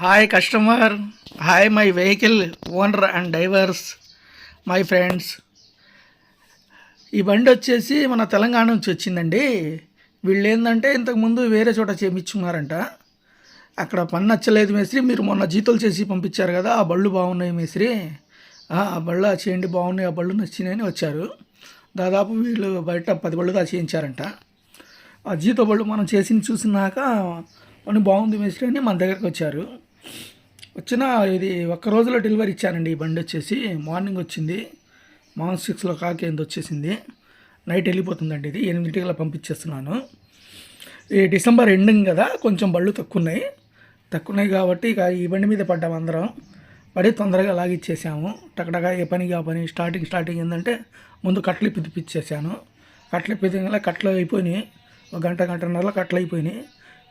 Hi customer, hi my vehicle owner and drivers, my friends. ఈ బండి వచ్చేసి మన తెలంగాణ నుంచి వచ్చిందండి. వీళ్ళు ఏంటంటే ఇంతకుముందు వేరే చోట చేయించుకున్నారంట. అక్కడ పని నచ్చలేదు మేస్త్రి, మీరు మొన్న జీతాలు చేసి పంపించారు కదా, ఆ బళ్ళు బాగున్నాయి మేస్త్రి, ఆ బళ్ళు చేయండి బాగున్నాయి, ఆ బళ్ళు నచ్చినాయని వచ్చారు. దాదాపు వీళ్ళు బయట 10 బళ్ళు దా చేయించారంట. ఆ జీతో బళ్ళు మనం చేసి చూసినాక పని బాగుంది మేస్త్రి అని మన దగ్గరకు వచ్చారు. ఇది ఒక్క రోజులో డెలివరీ ఇచ్చానండి. ఈ బండి వచ్చేసి మార్నింగ్ వచ్చింది, మార్నింగ్ 6 కాకేంది వచ్చేసింది, నైట్ వెళ్ళిపోతుందండి. ఇది 8 పంపించేస్తున్నాను. ఈ డిసెంబర్ ఎండింగ్ కదా, కొంచెం బళ్ళు తక్కువ కాబట్టి ఇక ఈ బండి మీద పడ్డాము అందరం. పడి తొందరగా లాగిచ్చేసాము. టకటగా ఏ పనికి ఆ పని. స్టార్టింగ్ ఏంటంటే ముందు కట్టలు పిదిపించేసాను. కట్టలు అయిపోయినాయి. ఒక గంటన్నరలో కట్టలు అయిపోయినాయి.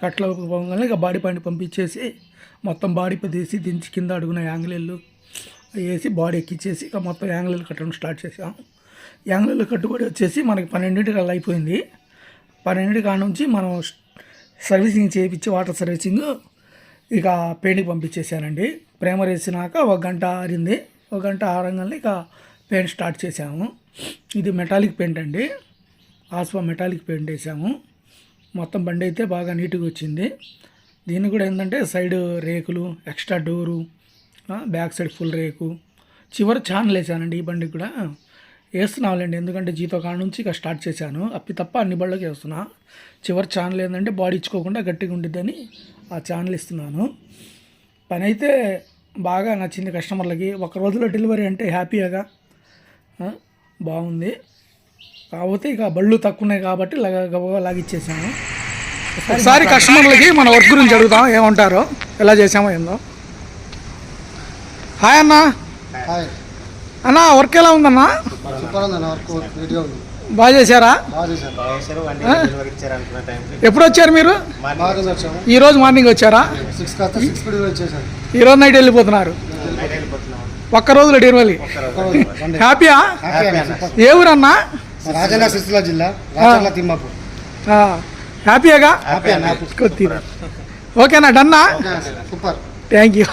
కట్టలు అయిపోగానే ఇక బాడీ పాయింట్ పంపించేసి మొత్తం బాడీ తీసి దించి కింద అడుగున యాంగిల్ వేసి బాడీ ఎక్కిచ్చేసి ఇక మొత్తం యాంగిల్ కట్టడం స్టార్ట్ చేసాం. యాంగిల్ కట్టుబడి వచ్చేసి మనకి 12 అయిపోయింది. 12 కాడ నుంచి మనం సర్వీసింగ్ చేయించి వాటర్ సర్వీసింగ్ ఇక పెయింట్కి పంపించేసానండి. ప్రైమర్ వేసినాక 1 గంట ఆరింది. 1 గంట ఆరంగానే ఇక పెయింట్ స్టార్ట్ చేసాము. ఇది మెటాలిక్ పెయింట్ అండి, ఆస్పా మెటాలిక్ పెయింట్ వేసాము. మొత్తం బండి అయితే బాగా నీట్గా వచ్చింది. దీన్ని కూడా ఏంటంటే సైడ్ రేకులు, extra door, back side full రేకు, చివరి ఛానల్ వేసానండి. ఈ బండికి కూడా వేస్తున్నావులేండి, ఎందుకంటే జీతో కాడ నుంచి ఇక స్టార్ట్ చేశాను. తప్ప అన్ని బళ్ళకి వేస్తున్నా. చివరి ఛానల్ ఏంటంటే బాడీ ఇచ్చుకోకుండా గట్టిగా ఉండిద్దని ఆ ఛానల్ ఇస్తున్నాను. పని అయితే బాగా నచ్చింది కస్టమర్లకి. ఒక రోజులో డెలివరీ అంటే హ్యాపీగా బాగుంది. కాకపోతే ఇక బళ్ళు తక్కువ ఉన్నాయి కాబట్టి లాగిచ్చేసాము. ఒకసారి కస్టమర్లకి మన వర్క్ గురించి అడుగుతాం, ఏమంటారో, ఎలా చేసామో ఏందో. హాయ్ అన్న. అన్న వర్క్ ఎలా ఉందన్నా? బాగా చేశారా? ఎప్పుడు వచ్చారు మీరు? ఈరోజు మార్నింగ్ వచ్చారా? ఈరోజు నైట్ వెళ్ళిపోతున్నారు. ఒక్క రోజులో డెలివరీ. హ్యాపీయా? ఏ ఊరన్నా? రాజన్న సిరిసిల్ల జిల్లా తిమ్మాపూర్. హ్యాపీగా? ఓకేనా? డన్నా? Super, thank you.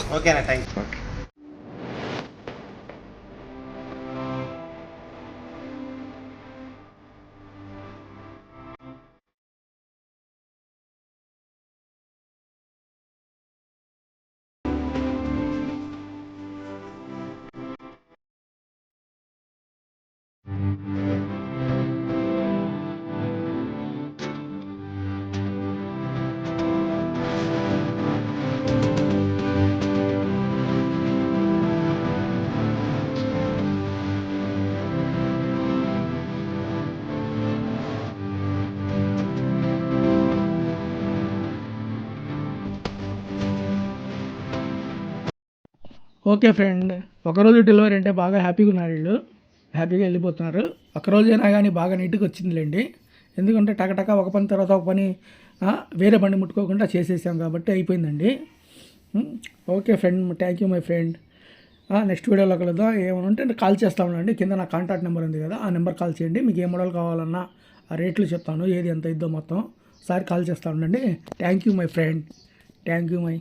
Okay friend, ఒకరోజు డెలివరీ అంటే బాగా హ్యాపీగా ఉన్నారు వీళ్ళు. హ్యాపీగా వెళ్ళిపోతున్నారు. ఒకరోజైనా కానీ బాగా నీట్గా వచ్చిందిలేండి. ఎందుకంటే టకటక ఒక పని తర్వాత ఒక పని వేరే బండి ముట్టుకోకుండా చేసేసాం కాబట్టి అయిపోయిందండి. Okay friend, thank you my friend. Next వీడియోలో కలుద్దాం. ఏమైనా ఉంటే కాల్ చేస్తా ఉండండి. కింద నా కాంటాక్ట్ నెంబర్ ఉంది కదా, ఆ నెంబర్ కాల్ చేయండి. మీకు ఏ మోడల్ కావాలన్నా ఆ రేట్లు చెప్తాను, ఏది ఎంత ఇద్దో మొత్తం ఒకసారి కాల్ చేస్తూ ఉండండి. Thank you my friend, thank you my